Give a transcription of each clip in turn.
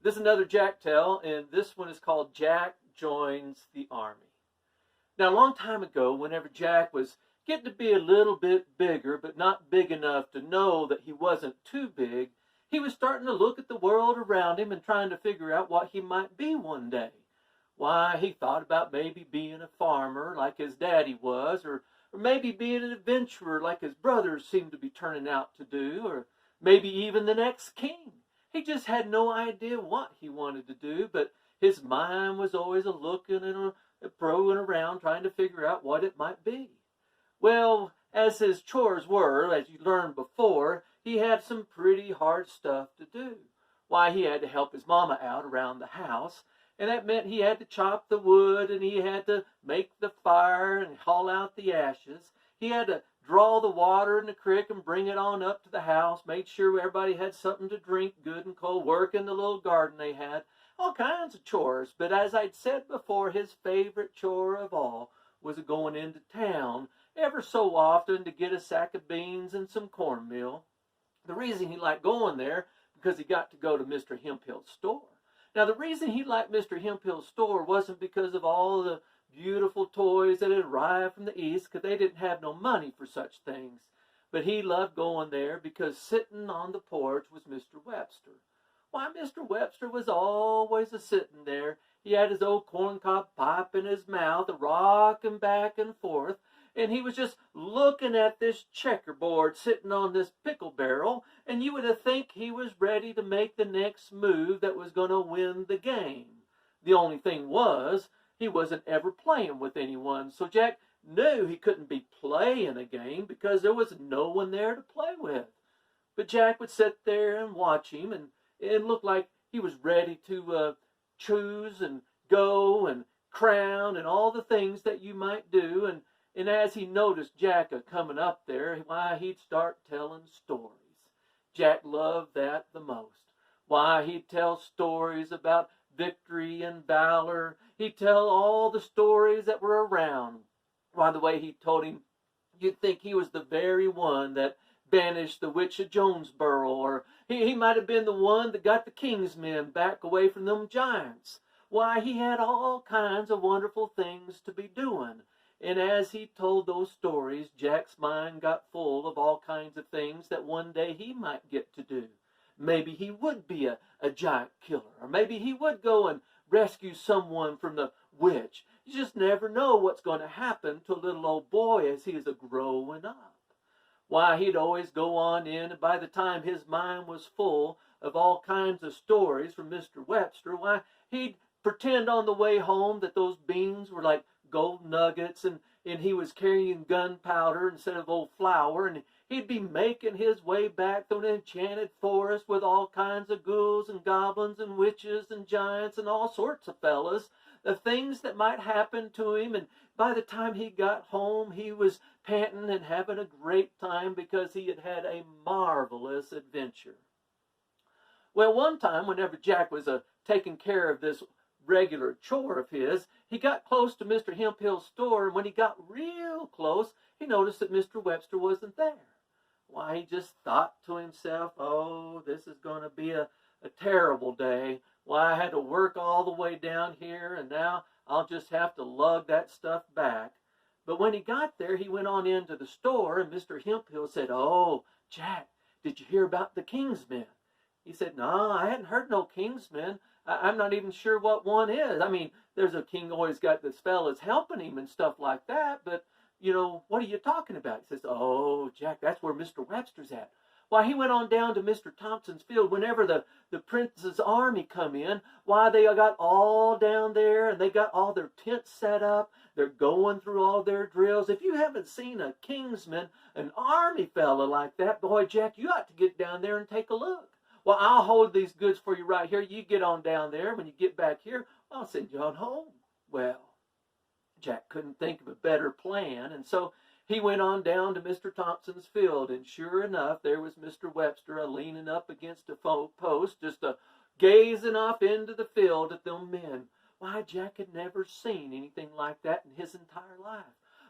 This is another Jack tale, and this one is called Jack Joins the Army. Now, a long time ago, whenever Jack was getting to be a little bit bigger, but not big enough to know that he wasn't too big, he was starting to look at the world around him and trying to figure out what he might be one day. Why, he thought about maybe being a farmer like his daddy was, or maybe being an adventurer like his brothers seemed to be turning out to do, or maybe even the next king. He just had no idea what he wanted to do, but his mind was always a-looking and a-proing around trying to figure out what it might be. Well, as his chores were, as you learned before, he had some pretty hard stuff to do. Why, he had to help his mama out around the house, and that meant he had to chop the wood, and he had to make the fire and haul out the ashes. He had to draw the water in the creek and bring it on up to the house, made sure everybody had something to drink good and cold, work in the little garden they had, all kinds of chores. But as I'd said before, his favorite chore of all was going into town ever so often to get a sack of beans and some cornmeal. The reason he liked going there, because he got to go to Mr. Hemphill's store. Now, the reason he liked Mr. Hemphill's store wasn't because of all the beautiful toys that had arrived from the East, because they didn't have no money for such things. But he loved going there because sitting on the porch was Mr. Webster. Why, Mr. Webster was always a-sitting there. He had his old corncob pipe in his mouth, a-rocking back and forth, and he was just looking at this checkerboard sitting on this pickle barrel, and you would have think he was ready to make the next move that was going to win the game. The only thing was, he wasn't ever playing with anyone, so Jack knew he couldn't be playing a game because there was no one there to play with. But Jack would sit there and watch him, and it looked like he was ready to choose and go and crown and all the things that you might do. And as he noticed Jack coming up there, why, he'd start telling stories. Jack loved that the most. Why, he'd tell stories about victory and valor. He'd tell all the stories that were around. Why, the way he told him, you'd think he was the very one that banished the witch of Jonesboro, or he might have been the one that got the king's men back away from them giants. Why, he had all kinds of wonderful things to be doing. And as he told those stories, Jack's mind got full of all kinds of things that one day he might get to do. Maybe he would be a giant killer, or maybe he would go and rescue someone from the witch. You just never know what's going to happen to a little old boy as he is growing up. Why, he'd always go on in, and by the time his mind was full of all kinds of stories from Mr. Webster, why, he'd pretend on the way home that those beans were like gold nuggets, and he was carrying gunpowder instead of old flour, and he'd be making his way back through an enchanted forest with all kinds of ghouls and goblins and witches and giants and all sorts of fellas, the things that might happen to him. And by the time he got home, he was panting and having a great time because he had had a marvelous adventure. Well, one time, whenever Jack was taking care of this regular chore of his, he got close to Mr. Hemphill's store, and when he got real close, he noticed that Mr. Webster wasn't there. Why, he just thought to himself, oh, this is going to be a terrible day. Why, I had to work all the way down here, and now I'll just have to lug that stuff back. But when he got there, he went on into the store, and Mr. Hemphill said, oh, Jack, did you hear about the king's men? He said, no, I hadn't heard no king's men. I'm not even sure what one is. I mean, there's a king always got this fellas helping him and stuff like that, but, you know, what are you talking about? He says, oh, Jack, that's where Mr. Webster's at. Why, he went on down to Mr. Thompson's field whenever the prince's army come in. Why, they got all down there, and they got all their tents set up. They're going through all their drills. If you haven't seen a kingsman, an army fella like that, boy, Jack, you ought to get down there and take a look. Well, I'll hold these goods for you right here. You get on down there. When you get back here, I'll send you on home. Well, Jack couldn't think of a better plan, and so he went on down to Mr. Thompson's field, and sure enough, there was Mr. Webster leaning up against a post, just gazing off into the field at them men. Why, Jack had never seen anything like that in his entire life.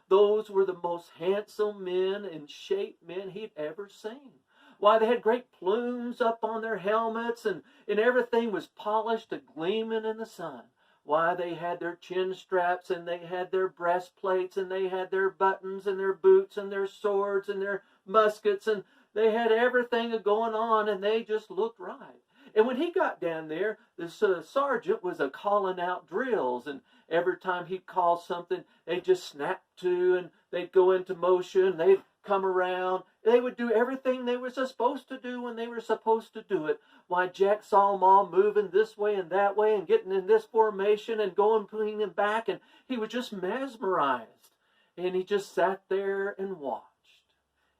Those were the most handsome men and shaped men he'd ever seen. why, they had great plumes up on their helmets, and everything was polished and gleaming in the sun. Why, they had their chin straps, and they had their breastplates, and they had their buttons, and their boots, and their swords, and their muskets, and they had everything going on, and they just looked right. And when he got down there, the sergeant was calling out drills, and every time he'd call something, they'd just snap to, and they'd go into motion, they'd come around. They would do everything they were supposed to do when they were supposed to do it. Why, Jack saw them all moving this way and that way and getting in this formation and going between and back, and he was just mesmerized. And he just sat there and watched.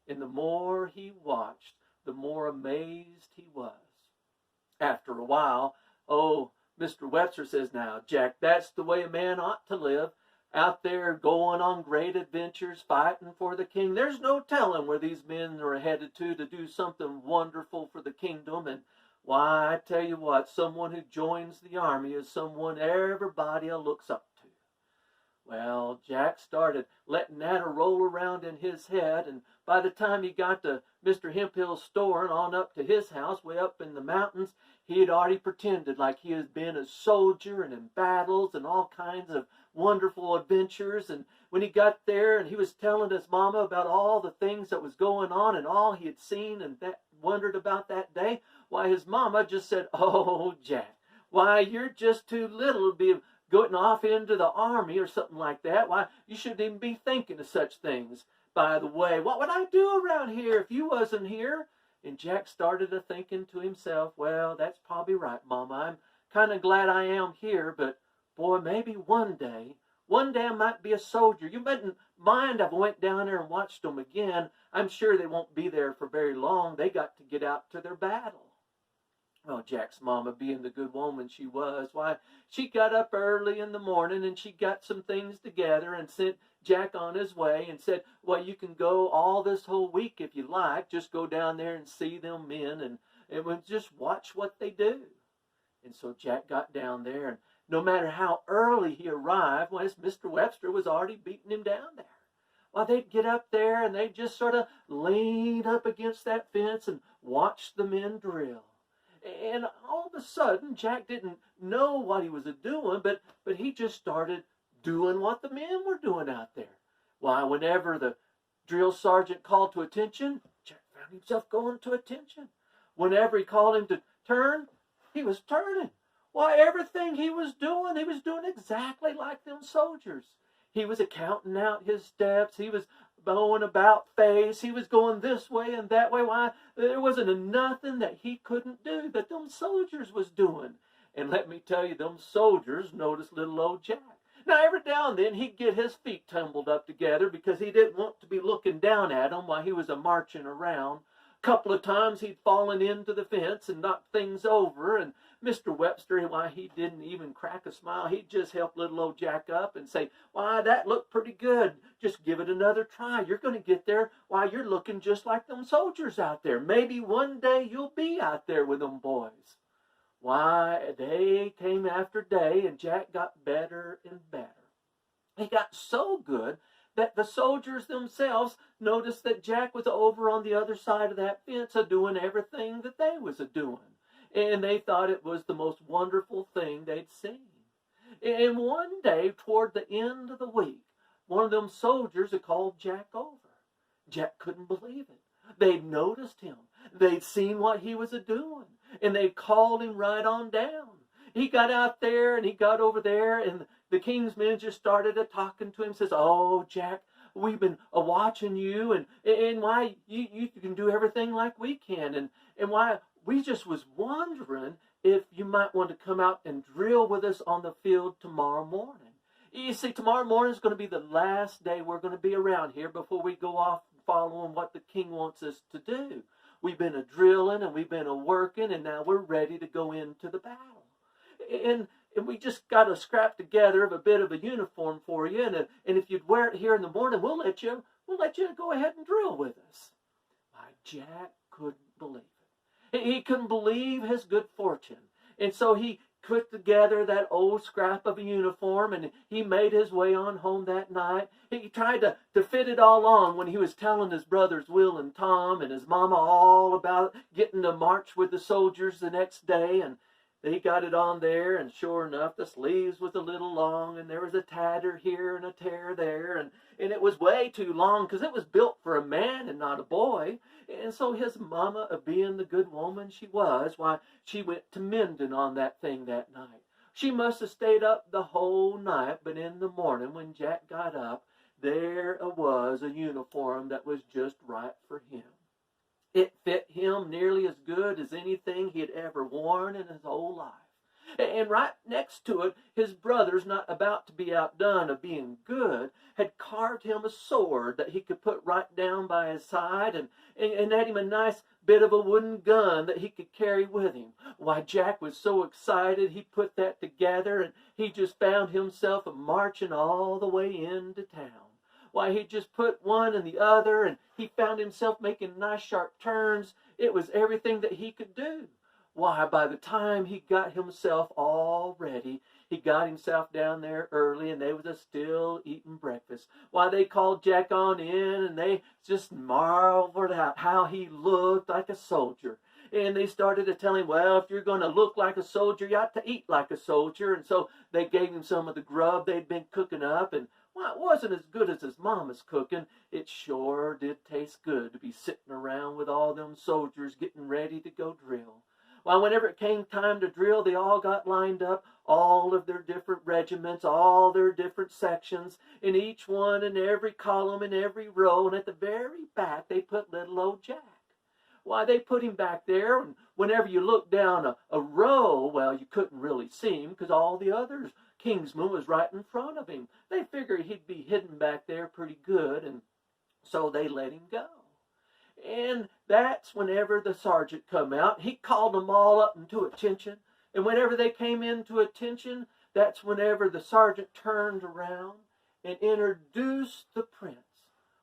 And the more he watched, the more amazed he was. After a while, Mr. Webster says, "Now, Jack, that's the way a man ought to live, out there going on great adventures, fighting for the king. There's no telling where these men are headed to do something wonderful for the kingdom. And why, I tell you what, someone who joins the army is someone everybody looks up to." Well, Jack started letting that roll around in his head, and by the time he got to Mr. Hemphill's store and on up to his house way up in the mountains, he had already pretended like he had been a soldier and in battles and all kinds of wonderful adventures. And when he got there and he was telling his mama about all the things that was going on and all he had seen and that wondered about that day, why, his mama just said, "Oh, Jack, why, you're just too little to be going off into the army or something like that. Why, you shouldn't even be thinking of such things. By the way, what would I do around here if you wasn't here?" And Jack started thinking to himself, "Well, that's probably right, Mama. I'm kind of glad I am here, but boy, maybe one day I might be a soldier. You wouldn't mind if I went down there and watched them again. I'm sure they won't be there for very long. They got to get out to their battle." Well, Jack's mama, being the good woman she was, why, she got up early in the morning and she got some things together and sent Jack on his way and said, "Well, you can go all this whole week if you like. Just go down there and see them men and we'll just watch what they do." And so Jack got down there, and no matter how early he arrived, well, Mr. Webster was already beating him down there. Well, they'd get up there and they'd just sort of lean up against that fence and watch the men drill. And all of a sudden, Jack didn't know what he was doing, but he just started doing what the men were doing out there. Why, whenever the drill sergeant called to attention, Jack found himself going to attention. Whenever he called him to turn, he was turning. Why, everything he was doing exactly like them soldiers. He was counting out his steps. He was bowing about face. He was going this way and that way. Why, there wasn't nothing that he couldn't do that them soldiers was doing. And let me tell you, them soldiers noticed little old Jack. Now, every now and then, he'd get his feet tumbled up together because he didn't want to be looking down at them while he was marching around. A couple of times, he'd fallen into the fence and knocked things over, and Mr. Webster, why, he didn't even crack a smile. He'd just help little old Jack up and say, "Why, that looked pretty good. Just give it another try. You're going to get there. Why, you're looking just like them soldiers out there. Maybe one day you'll be out there with them boys." Why, day came after day, and Jack got better and better. He got so good that the soldiers themselves noticed that Jack was over on the other side of that fence doing everything that they was doing. And they thought it was the most wonderful thing they'd seen. And one day, toward the end of the week, one of them soldiers had called Jack over. Jack couldn't believe it. They'd noticed him. They'd seen what he was doing. And they called him right on down. He got out there and he got over there, and the king's men just started talking to him. Says, "Oh, Jack, we've been watching you, and why you can do everything like we can, and why we just was wondering if you might want to come out and drill with us on the field tomorrow morning. You see, tomorrow morning is going to be the last day we're going to be around here before we go off following what the king wants us to do. We've been drilling and we've been working, and now we're ready to go into the battle. And we just got to scrap together a bit of a uniform for you, and if you'd wear it here in the morning, we'll let you go ahead and drill with us." Why, Jack couldn't believe it. He couldn't believe his good fortune. And so he put together that old scrap of a uniform, and he made his way on home that night. He tried to fit it all on when he was telling his brothers Will and Tom and his mama all about getting to march with the soldiers the next day. And he got it on there, and sure enough, the sleeves was a little long, and there was a tatter here and a tear there, and it was way too long because it was built for a man and not a boy. And so his mama, being the good woman she was, why, she went to mending on that thing that night. She must have stayed up the whole night, but in the morning when Jack got up, there was a uniform that was just right for him. It fit him nearly as good as anything he had ever worn in his whole life. And right next to it, his brothers, not about to be outdone of being good, had carved him a sword that he could put right down by his side, and had him a nice bit of a wooden gun that he could carry with him. Why, Jack was so excited he put that together, and he just found himself marching all the way into town. Why, he just put one and the other, and he found himself making nice sharp turns. It was everything that he could do. Why, by the time he got himself all ready, he got himself down there early, and they was still eating breakfast. Why, they called Jack on in, and they just marveled at how he looked like a soldier. And they started to tell him, well, if you're going to look like a soldier, you ought to eat like a soldier. And so they gave him some of the grub they'd been cooking up, and well, it wasn't as good as his mama's cooking. It sure did taste good to be sitting around with all them soldiers getting ready to go drill. Well, whenever it came time to drill, they all got lined up, all of their different regiments, all their different sections, in each one and every column and every row, and at the very back they put little old Jack. Why, they put him back there, and whenever you looked down a row, well, you couldn't really see him because all the others Kingsman was right in front of him. They figured he'd be hidden back there pretty good, and so they let him go. And that's whenever the sergeant come out. He called them all up into attention, and whenever they came into attention, that's whenever the sergeant turned around and introduced the prince.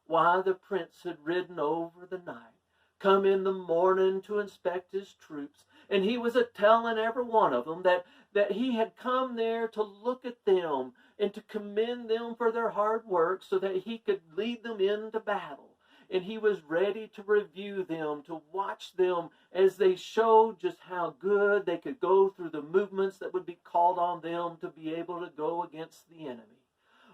Why, the prince had ridden over the night, come in the morning to inspect his troops, and he was a-telling every one of them that he had come there to look at them and to commend them for their hard work so that he could lead them into battle. And he was ready to review them, to watch them as they showed just how good they could go through the movements that would be called on them to be able to go against the enemy.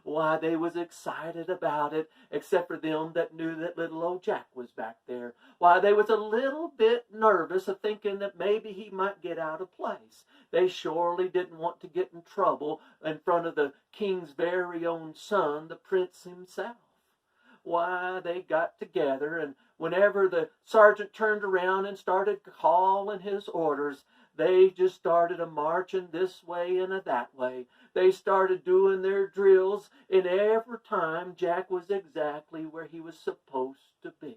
Why, they was excited about it, except for them that knew that little old Jack was back there. Why, they was a little bit nervous of thinking that maybe he might get out of place. They surely didn't want to get in trouble in front of the king's very own son, the prince himself. Why, they got together, and whenever the sergeant turned around and started calling his orders, they just started a marching this way and a that way. They started doing their drills, and every time Jack was exactly where he was supposed to be.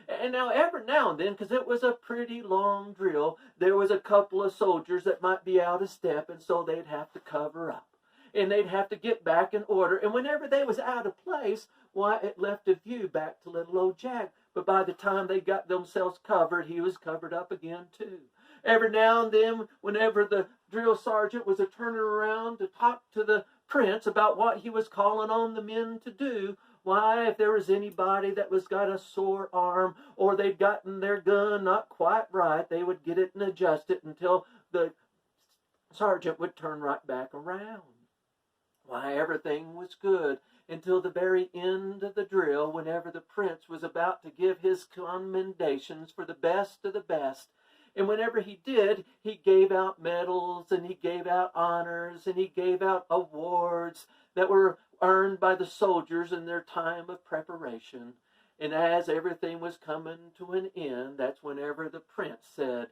And now, every now and then, because it was a pretty long drill, there was a couple of soldiers that might be out of step, and so they'd have to cover up. And they'd have to get back in order. And whenever they was out of place, why, it left a view back to little old Jack. But by the time they got themselves covered, he was covered up again, too. Every now and then, whenever the drill sergeant was turning around to talk to the prince about what he was calling on the men to do, why, if there was anybody that was got a sore arm or they'd gotten their gun not quite right, they would get it and adjust it until the sergeant would turn right back around. Why, everything was good until the very end of the drill, whenever the prince was about to give his commendations for the best of the best. And whenever he did, he gave out medals, and he gave out honors, and he gave out awards that were earned by the soldiers in their time of preparation. And as everything was coming to an end, that's whenever the prince said,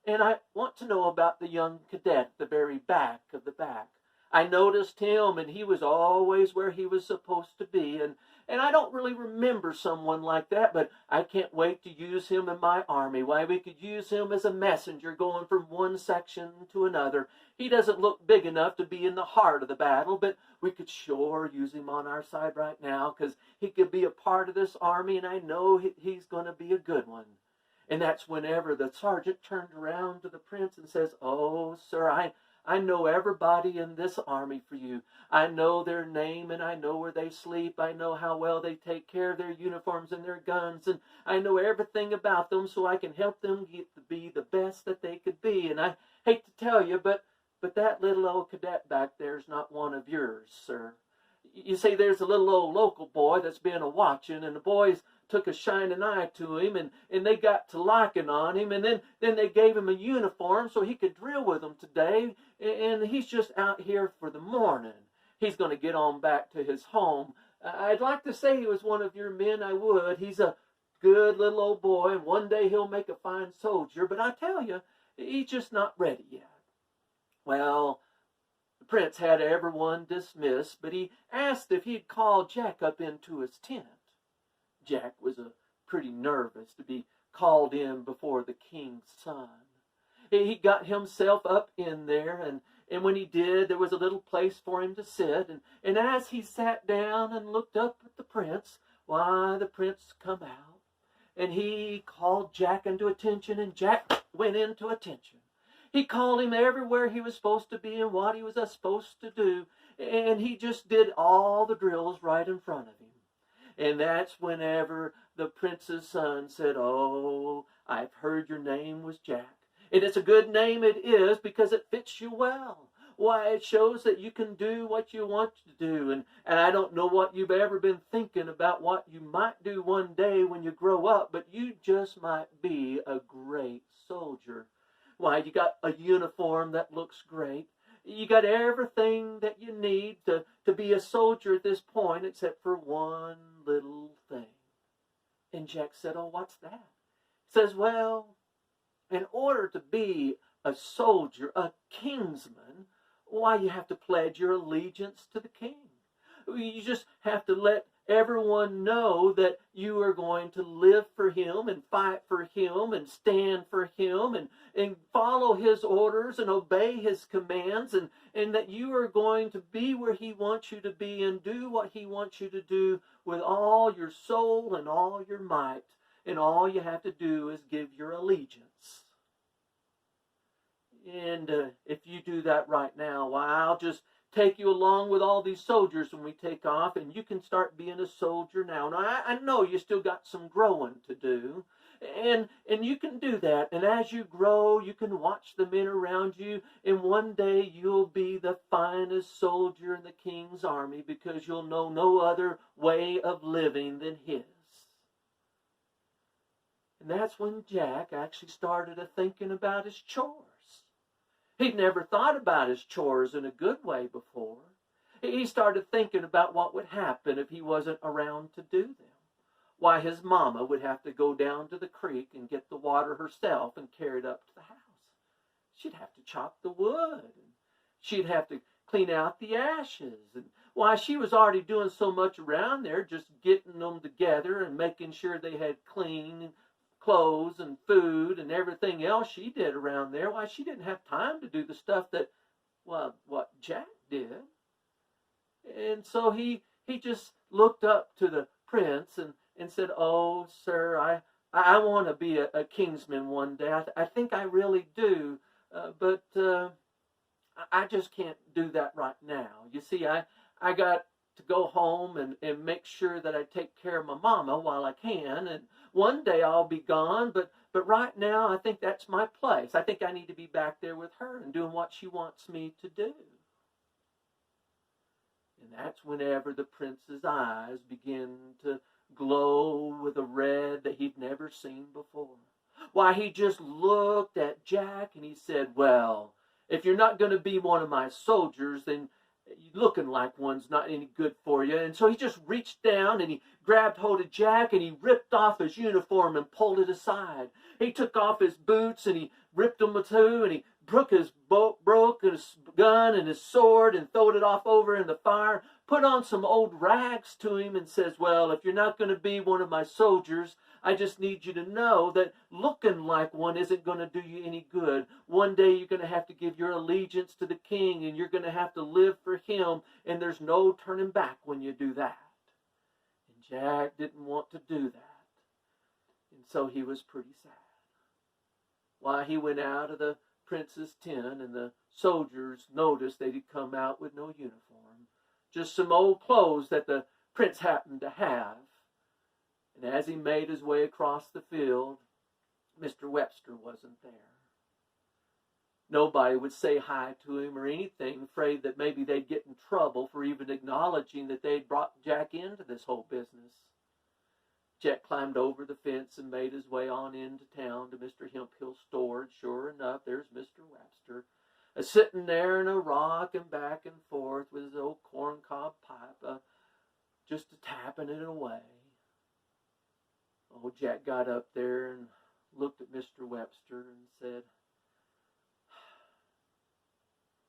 "And I want to know about the young cadet at the very back of the back. I noticed him, and he was always where he was supposed to be, and I don't really remember someone like that, but I can't wait to use him in my army. Why, we could use him as a messenger going from one section to another. He doesn't look big enough to be in the heart of the battle, but we could sure use him on our side right now, because he could be a part of this army, and I know he's going to be a good one." And that's whenever the sergeant turned around to the prince and says, "Oh, sir, I know everybody in this army for you. I know their name, and I know where they sleep. I know how well they take care of their uniforms and their guns, and I know everything about them so I can help them get to be the best that they could be. And I hate to tell you, but that little old cadet back there is not one of yours, sir. You see, there's a little old local boy that's been a-watching, and the boys took a shining eye to him, and they got to liking on him, and then they gave him a uniform so he could drill with them today, and he's just out here for the morning. He's going to get on back to his home. I'd like to say he was one of your men, I would. He's a good little old boy, and one day he'll make a fine soldier, but I tell you, he's just not ready yet. Well, the prince had everyone dismissed, but he asked if he'd call Jack up into his tent. Jack was pretty nervous to be called in before the king's son. He got himself up in there, and when he did, there was a little place for him to sit. And as he sat down and looked up at the prince, why, the prince come out, and he called Jack into attention, and Jack went into attention. He called him everywhere he was supposed to be and what he was supposed to do, and he just did all the drills right in front of him. And that's whenever the prince's son said, "Oh, I've heard your name was Jack. And it's a good name it is because it fits you well. Why, it shows that you can do what you want to do. And I don't know what you've ever been thinking about what you might do one day when you grow up, but you just might be a great soldier. Why, you got a uniform that looks great. You got everything that you need to be a soldier at this point except for one little thing." And Jack said, "Oh, what's that?" He says, "Well, in order to be a soldier, a kingsman, why, you have to pledge your allegiance to the king. You just have to let everyone know that you are going to live for him and fight for him and stand for him and follow his orders and obey his commands, and that you are going to be where he wants you to be and do what he wants you to do with all your soul and all your might. And all you have to do is give your allegiance." And if you do that right now, why, I'll just take you along with all these soldiers when we take off, and you can start being a soldier now. Now, I know you still got some growing to do, and you can do that. And as you grow, you can watch the men around you, and one day you'll be the finest soldier in the king's army because you'll know no other way of living than his. And that's when Jack actually started thinking about his chores. He'd never thought about his chores in a good way before. He started thinking about what would happen if he wasn't around to do them. Why, his mama would have to go down to the creek and get the water herself and carry it up to the house. She'd have to chop the wood, and she'd have to clean out the ashes. And why, she was already doing so much around there, just getting them together and making sure they had clean clothes and food and everything else she did around there. Why, she didn't have time to do the stuff that, well, what Jack did. And so he just looked up to the prince and said, "Oh, sir, I want to be a kingsman one day. I think I really do, but I just can't do that right now. You see, I got to go home and make sure that I take care of my mama while I can, and one day I'll be gone, but right now I think that's my place. I think I need to be back there with her and doing what she wants me to do." And that's whenever the prince's eyes begin to glow with a red that he'd never seen before. Why, he just looked at Jack and he said, "Well, if you're not going to be one of my soldiers, then looking like one's not any good for you." And so he just reached down and he grabbed hold of Jack and he ripped off his uniform and pulled it aside. He took off his boots and he ripped them too, and he broke his gun and his sword and throwed it off over in the fire, put on some old rags to him and says, "Well, if you're not going to be one of my soldiers, I just need you to know that looking like one isn't going to do you any good. One day you're going to have to give your allegiance to the king, and you're going to have to live for him, and there's no turning back when you do that." And Jack didn't want to do that. And so he was pretty sad. Why, he went out of the prince's tent, and the soldiers noticed that he'd come out with no uniform, just some old clothes that the prince happened to have. And as he made his way across the field, Mr. Webster wasn't there. Nobody would say hi to him or anything, afraid that maybe they'd get in trouble for even acknowledging that they'd brought Jack into this whole business. Jack climbed over the fence and made his way on into town to Mr. Hemphill's store, and sure enough, there's Mr. Webster, sitting there in a rocking back and forth with his old corncob pipe, just tapping it away. Oh, Jack got up there and looked at Mr. Webster and said,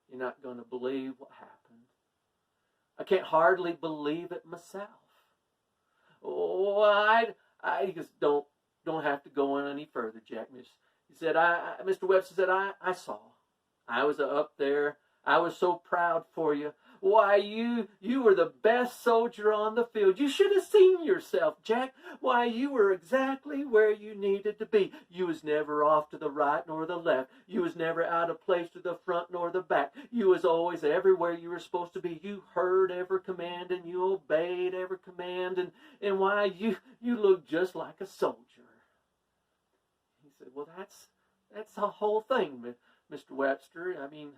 "You're not going to believe what happened. I can't hardly believe it myself." "Oh, I just don't have to go on any further, Jack." He said, Mr. Webster said, I saw. I was up there. I was so proud for you. Why, you were the best soldier on the field. You should have seen yourself, Jack. Why, you were exactly where you needed to be. You was never off to the right nor the left. You was never out of place to the front nor the back. You was always everywhere you were supposed to be. You heard every command and you obeyed every command. And why, you look just like a soldier. He said, "Well, that's the whole thing, Mr. Webster. I mean,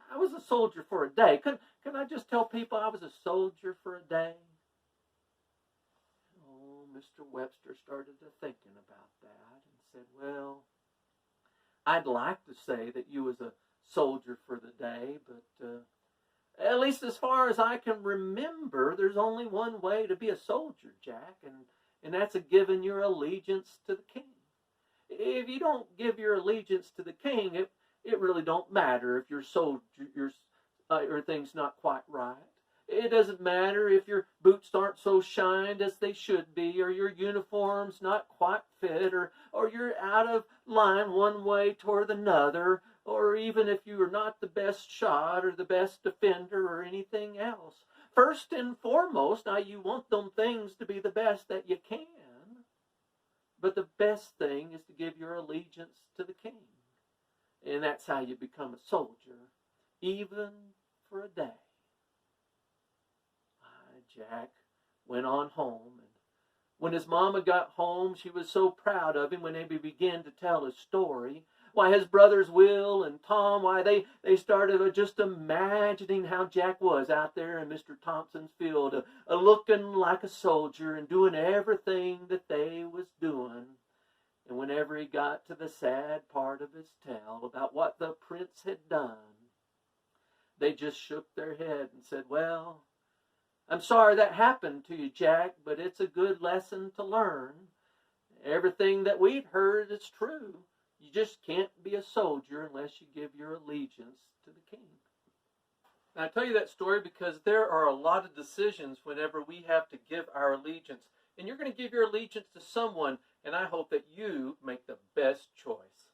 I was a soldier for a day. Can I just tell people I was a soldier for a day?" Oh, Mr. Webster started thinking about that and said, "Well, I'd like to say that you was a soldier for the day, but at least as far as I can remember, there's only one way to be a soldier, Jack, and that's a giving your allegiance to the king. If you don't give your allegiance to the king, it really don't matter if your thing's not quite right. It doesn't matter if your boots aren't so shined as they should be, or your uniform's not quite fit, or you're out of line one way toward another, or even if you are not the best shot or the best defender or anything else. First and foremost, now you want them things to be the best that you can, but the best thing is to give your allegiance to the king. And that's how you become a soldier, even for a day." Jack went on home, and when his mama got home, she was so proud of him when he began to tell his story. Why, his brothers Will and Tom, why, they started just imagining how Jack was out there in Mr. Thompson's field, looking like a soldier and doing everything that they was doing. And whenever he got to the sad part of his tale about what the prince had done, they just shook their head and said, "Well, I'm sorry that happened to you, Jack, but it's a good lesson to learn. Everything that we'd heard is true. You just can't be a soldier unless you give your allegiance to the king." Now, I tell you that story because there are a lot of decisions whenever we have to give our allegiance. And you're going to give your allegiance to someone, and I hope that you make the best choice.